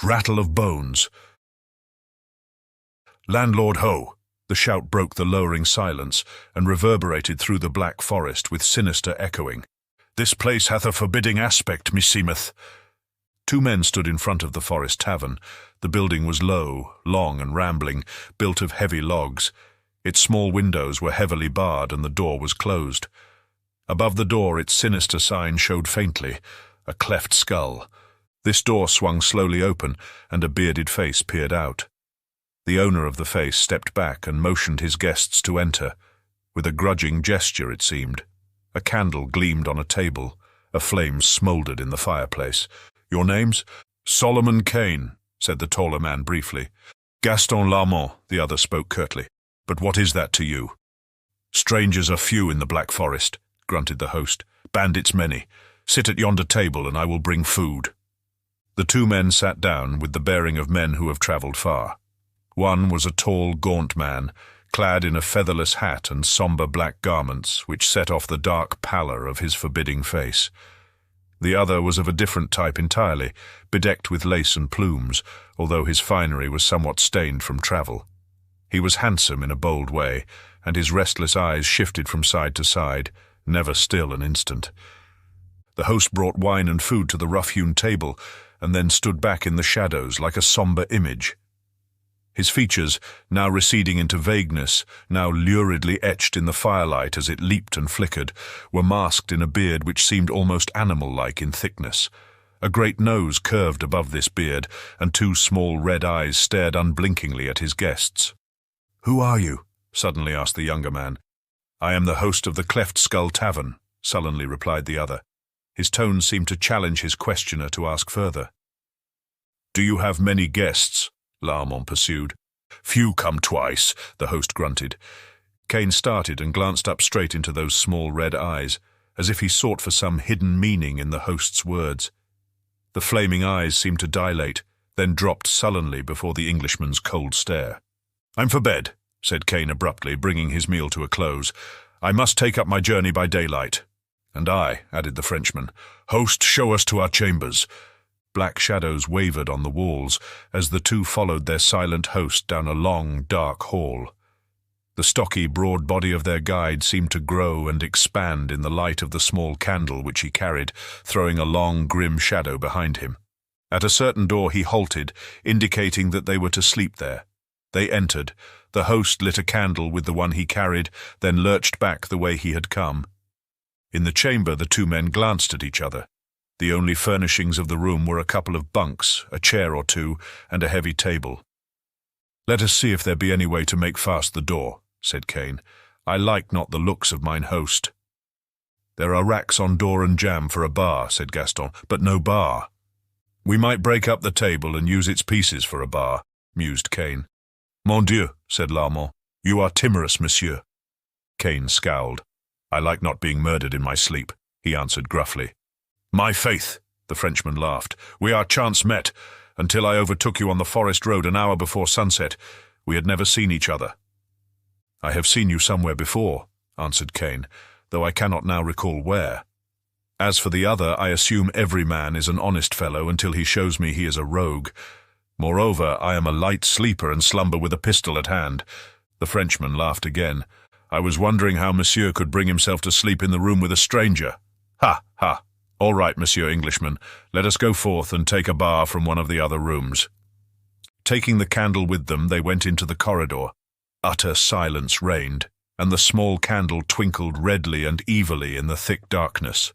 Rattle of Bones. Landlord ho! The shout broke the lowering silence and reverberated through the black forest with sinister echoing. This place hath a forbidding aspect, meseemeth. Two men stood in front of the forest tavern. The building was low, long and rambling, built of heavy logs. Its small windows were heavily barred and the door was closed. Above the door its sinister sign showed faintly, a cleft skull. This door swung slowly open and a bearded face peered out. The owner of the face stepped back and motioned his guests to enter. With a grudging gesture, it seemed. A candle gleamed on a table. A flame smouldered in the fireplace. "Your names?" "Solomon Kane," said the taller man briefly. "Gaston Lamont," the other spoke curtly. "But what is that to you?" "Strangers are few in the Black Forest," grunted the host. "Bandits many. Sit at yonder table and I will bring food." The two men sat down with the bearing of men who have travelled far. One was a tall, gaunt man, clad in a featherless hat and sombre black garments which set off the dark pallor of his forbidding face. The other was of a different type entirely, bedecked with lace and plumes, although his finery was somewhat stained from travel. He was handsome in a bold way, and his restless eyes shifted from side to side, never still an instant. The host brought wine and food to the rough-hewn table, and then stood back in the shadows like a sombre image. His features, now receding into vagueness, now luridly etched in the firelight as it leaped and flickered, were masked in a beard which seemed almost animal-like in thickness. A great nose curved above this beard, and two small red eyes stared unblinkingly at his guests. "Who are you?" suddenly asked the younger man. "I am the host of the Cleft Skull Tavern," sullenly replied the other. His tone seemed to challenge his questioner to ask further. "Do you have many guests?" Lamont pursued. "Few come twice," the host grunted. Kane started and glanced up straight into those small red eyes, as if he sought for some hidden meaning in the host's words. The flaming eyes seemed to dilate, then dropped sullenly before the Englishman's cold stare. "I'm for bed," said Kane abruptly, bringing his meal to a close. "I must take up my journey by daylight." "And I," added the Frenchman. "Host, show us to our chambers." Black shadows wavered on the walls as the two followed their silent host down a long, dark hall. The stocky, broad body of their guide seemed to grow and expand in the light of the small candle which he carried, throwing a long, grim shadow behind him. At a certain door he halted, indicating that they were to sleep there. They entered. The host lit a candle with the one he carried, then lurched back the way he had come. In the chamber the two men glanced at each other. The only furnishings of the room were a couple of bunks, a chair or two, and a heavy table. "Let us see if there be any way to make fast the door," said Kane. "I like not the looks of mine host." "There are racks on door and jamb for a bar," said Gaston, "but no bar." "We might break up the table and use its pieces for a bar," mused Kane. "Mon Dieu," said Lamont, "you are timorous, monsieur." Kane scowled. "I like not being murdered in my sleep," he answered gruffly. "My faith," the Frenchman laughed, "we are chance met. Until I overtook you on the forest road an hour before sunset, we had never seen each other." "I have seen you somewhere before," answered Kane, "though I cannot now recall where. As for the other, I assume every man is an honest fellow until he shows me he is a rogue. Moreover, I am a light sleeper and slumber with a pistol at hand." The Frenchman laughed again. "I was wondering how monsieur could bring himself to sleep in the room with a stranger. Ha, ha! All right, Monsieur Englishman, let us go forth and take a bar from one of the other rooms." Taking the candle with them, they went into the corridor. Utter silence reigned, and the small candle twinkled redly and evilly in the thick darkness.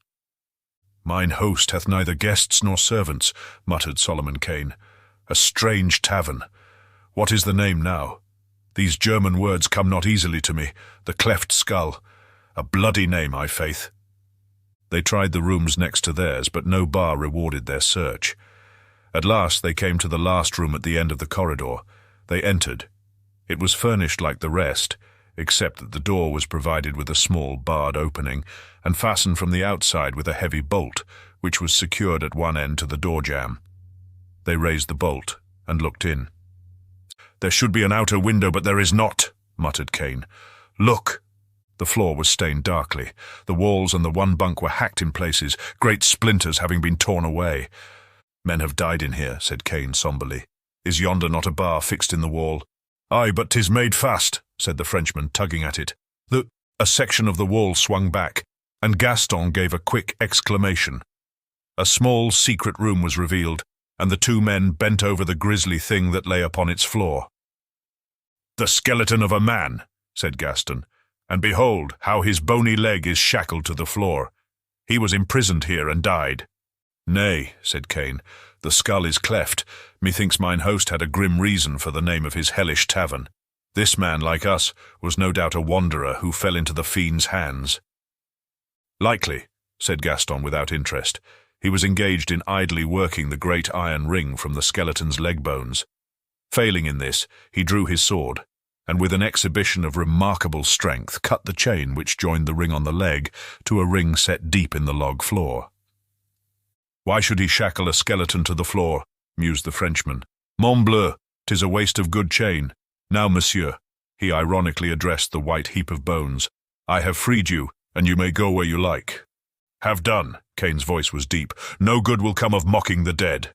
"Mine host hath neither guests nor servants," muttered Solomon Kane. "A strange tavern. What is the name now? These German words come not easily to me. The Cleft Skull. A bloody name, I faith." They tried the rooms next to theirs, but no bar rewarded their search. At last they came to the last room at the end of the corridor. They entered. It was furnished like the rest, except that the door was provided with a small barred opening, and fastened from the outside with a heavy bolt, which was secured at one end to the door jamb. They raised the bolt and looked in. "There should be an outer window, but there is not," muttered Kane. "Look!" The floor was stained darkly. The walls and the one bunk were hacked in places, great splinters having been torn away. Men have died in here, said Kane somberly. Is yonder not a bar fixed in the wall? Aye, but 'tis made fast, said the Frenchman, tugging at it. A section of the wall swung back, and Gaston gave a quick exclamation. A small, secret room was revealed, and the two men bent over the grisly thing that lay upon its floor. The skeleton of a man, said Gaston, and behold how his bony leg is shackled to the floor. He was imprisoned here and died. Nay, said Kane, the skull is cleft. Methinks mine host had a grim reason for the name of his hellish tavern. This man, like us, was no doubt a wanderer who fell into the fiend's hands. Likely, said Gaston without interest. He was engaged in idly working the great iron ring from the skeleton's leg bones. Failing in this, he drew his sword, and with an exhibition of remarkable strength cut the chain which joined the ring on the leg to a ring set deep in the log floor. Why should he shackle a skeleton to the floor? Mused the Frenchman. Mon bleu, 'tis a waste of good chain. Now, monsieur, he ironically addressed the white heap of bones, I have freed you, and you may go where you like. Have done, Kane's voice was deep. No good will come of mocking the dead.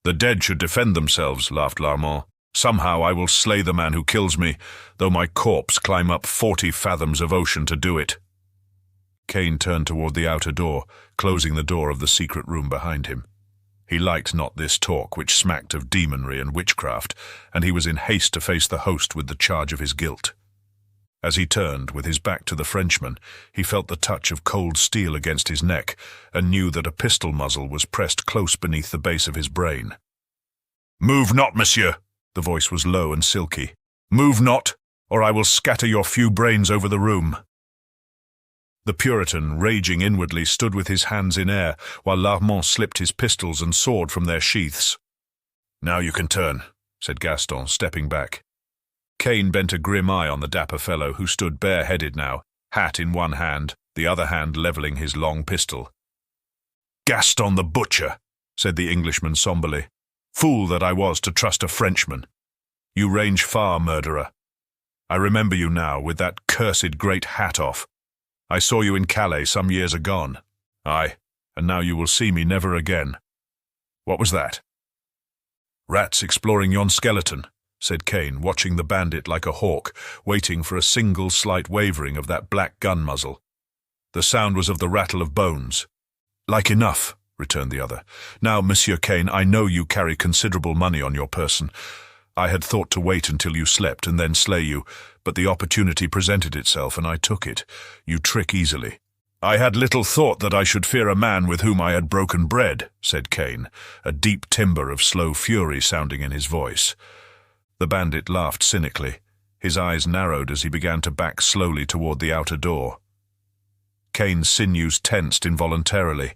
The dead should defend themselves, laughed Larmont. Somehow I will slay the man who kills me, though my corpse climb up 40 fathoms of ocean to do it. Kane turned toward the outer door, closing the door of the secret room behind him. He liked not this talk, which smacked of demonry and witchcraft, and he was in haste to face the host with the charge of his guilt. As he turned, with his back to the Frenchman, he felt the touch of cold steel against his neck, and knew that a pistol muzzle was pressed close beneath the base of his brain. Move not, monsieur, the voice was low and silky. Move not, or I will scatter your few brains over the room. The Puritan, raging inwardly, stood with his hands in air, while Larmont slipped his pistols and sword from their sheaths. Now you can turn, said Gaston, stepping back. Kane bent a grim eye on the dapper fellow, who stood bare-headed now, hat in one hand, the other hand levelling his long pistol. Gaston the butcher, said the Englishman somberly. Fool that I was to trust a Frenchman. You range far, murderer. I remember you now, with that cursed great hat off. I saw you in Calais some years agone. Aye, and now you will see me never again. What was that? Rats exploring yon skeleton, said Kane, watching the bandit like a hawk, waiting for a single slight wavering of that black gun muzzle. The sound was of the rattle of bones. Like enough, returned the other. Now, Monsieur Kane, I know you carry considerable money on your person. I had thought to wait until you slept and then slay you, but the opportunity presented itself and I took it. You trick easily. I had little thought that I should fear a man with whom I had broken bread, said Kane, a deep timbre of slow fury sounding in his voice. The bandit laughed cynically. His eyes narrowed as he began to back slowly toward the outer door. Kane's sinews tensed involuntarily.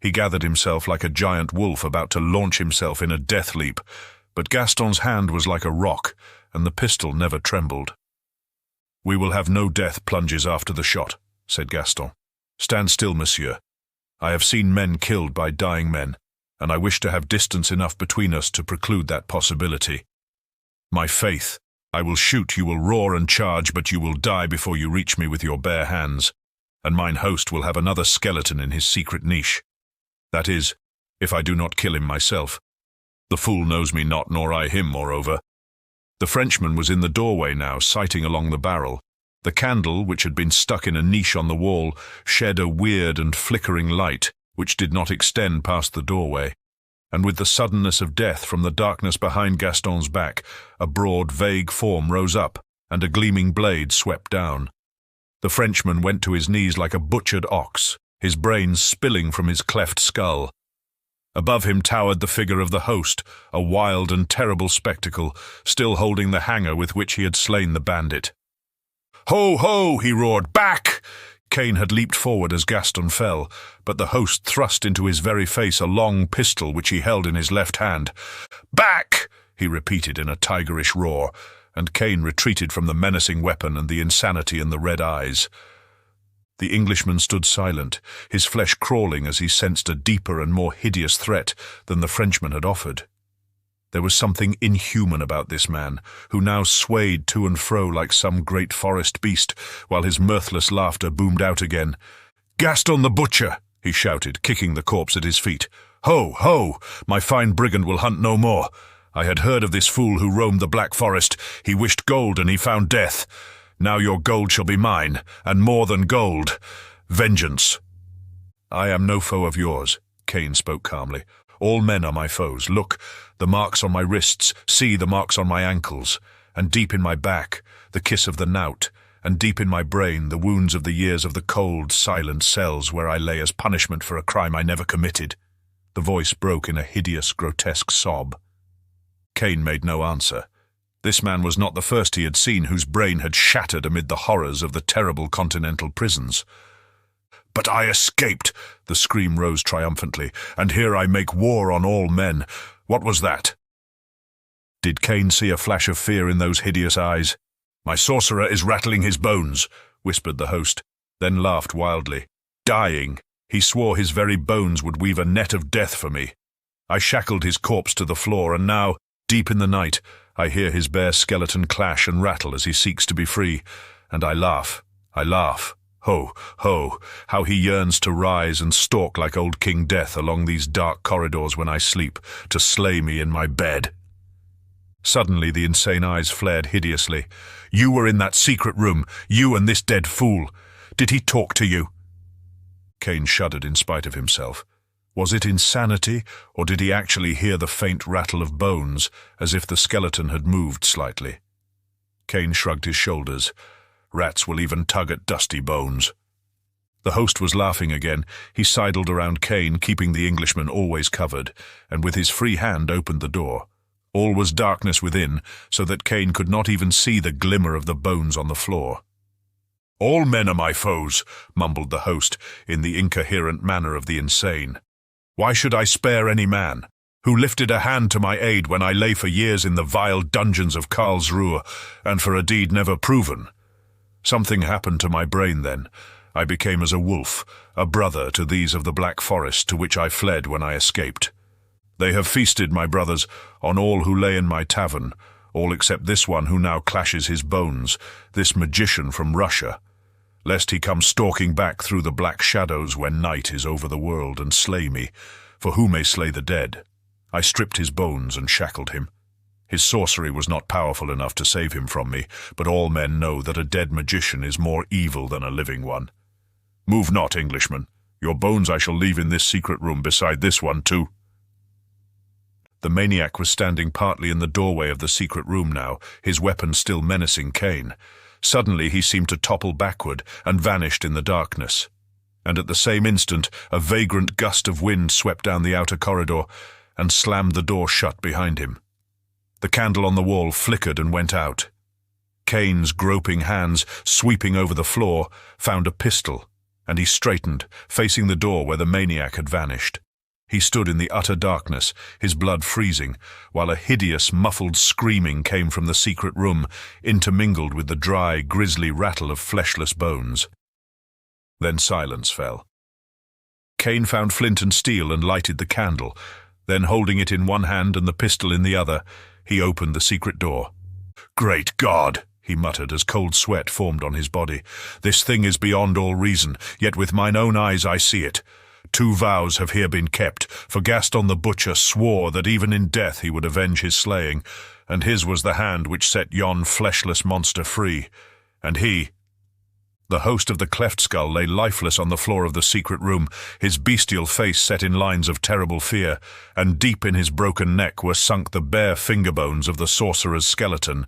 He gathered himself like a giant wolf about to launch himself in a death leap, but Gaston's hand was like a rock, and the pistol never trembled. We will have no death plunges after the shot, said Gaston. Stand still, monsieur. I have seen men killed by dying men, and I wish to have distance enough between us to preclude that possibility. My faith, I will shoot, you will roar and charge, but you will die before you reach me with your bare hands, and mine host will have another skeleton in his secret niche. That is, if I do not kill him myself. The fool knows me not, nor I him, moreover. The Frenchman was in the doorway now, sighting along the barrel. The candle, which had been stuck in a niche on the wall, shed a weird and flickering light, which did not extend past the doorway. And with the suddenness of death from the darkness behind Gaston's back, a broad, vague form rose up, and a gleaming blade swept down. The Frenchman went to his knees like a butchered ox, his brains spilling from his cleft skull. Above him towered the figure of the host, a wild and terrible spectacle, still holding the hanger with which he had slain the bandit. "Ho, ho!" he roared. "Back!" Kane had leaped forward as Gaston fell, but the host thrust into his very face a long pistol which he held in his left hand. "Back!" he repeated in a tigerish roar, and Kane retreated from the menacing weapon and the insanity in the red eyes. The Englishman stood silent, his flesh crawling as he sensed a deeper and more hideous threat than the Frenchman had offered. There was something inhuman about this man, who now swayed to and fro like some great forest beast, while his mirthless laughter boomed out again. "Gaston the butcher!" he shouted, kicking the corpse at his feet. Ho, ho! My fine brigand will hunt no more. I had heard of this fool who roamed the Black Forest. He wished gold and he found death. Now your gold shall be mine, and more than gold. Vengeance. I am no foe of yours, Kane spoke calmly. All men are my foes. Look, the marks on my wrists, see the marks on my ankles, and deep in my back, the kiss of the knout, and deep in my brain, the wounds of the years of the cold, silent cells where I lay as punishment for a crime I never committed. The voice broke in a hideous, grotesque sob. Kane made no answer. This man was not the first he had seen whose brain had shattered amid the horrors of the terrible continental prisons. But I escaped, the scream rose triumphantly, and here I make war on all men. What was that? Did Kane see a flash of fear in those hideous eyes? My sorcerer is rattling his bones, whispered the host, then laughed wildly. Dying, he swore his very bones would weave a net of death for me. I shackled his corpse to the floor, and now, deep in the night, I hear his bare skeleton clash and rattle as he seeks to be free, and I laugh. Ho, ho, how he yearns to rise and stalk like old King Death along these dark corridors when I sleep, to slay me in my bed. Suddenly the insane eyes flared hideously. You were in that secret room, you and this dead fool. Did he talk to you? Kane shuddered in spite of himself. Was it insanity, or did he actually hear the faint rattle of bones, as if the skeleton had moved slightly? Kane shrugged his shoulders. Rats will even tug at dusty bones. The host was laughing again. He sidled around Kane, keeping the Englishman always covered, and with his free hand opened the door. All was darkness within, so that Kane could not even see the glimmer of the bones on the floor. All men are my foes, mumbled the host, in the incoherent manner of the insane. Why should I spare any man? Who lifted a hand to my aid when I lay for years in the vile dungeons of Karlsruhe, and for a deed never proven? Something happened to my brain then. I became as a wolf, a brother to these of the Black Forest to which I fled when I escaped. They have feasted, my brothers, on all who lay in my tavern, all except this one who now clashes his bones, this magician from Russia, lest he come stalking back through the black shadows when night is over the world and slay me, for who may slay the dead? I stripped his bones and shackled him. His sorcery was not powerful enough to save him from me, but all men know that a dead magician is more evil than a living one. Move not, Englishman. Your bones I shall leave in this secret room beside this one too. The maniac was standing partly in the doorway of the secret room now, his weapon still menacing Kane. Suddenly he seemed to topple backward and vanished in the darkness. And at the same instant, a vagrant gust of wind swept down the outer corridor and slammed the door shut behind him. The candle on the wall flickered and went out. Kane's groping hands, sweeping over the floor, found a pistol, and he straightened, facing the door where the maniac had vanished. He stood in the utter darkness, his blood freezing, while a hideous, muffled screaming came from the secret room, intermingled with the dry, grisly rattle of fleshless bones. Then silence fell. Kane found flint and steel and lighted the candle. Then, holding it in one hand and the pistol in the other, he opened the secret door. "Great God!" he muttered as cold sweat formed on his body. "This thing is beyond all reason, yet with mine own eyes I see it. 2 vows have here been kept, for Gaston the Butcher swore that even in death he would avenge his slaying, and his was the hand which set yon fleshless monster free. And he—" The host of the cleft skull lay lifeless on the floor of the secret room, his bestial face set in lines of terrible fear, and deep in his broken neck were sunk the bare finger bones of the sorcerer's skeleton.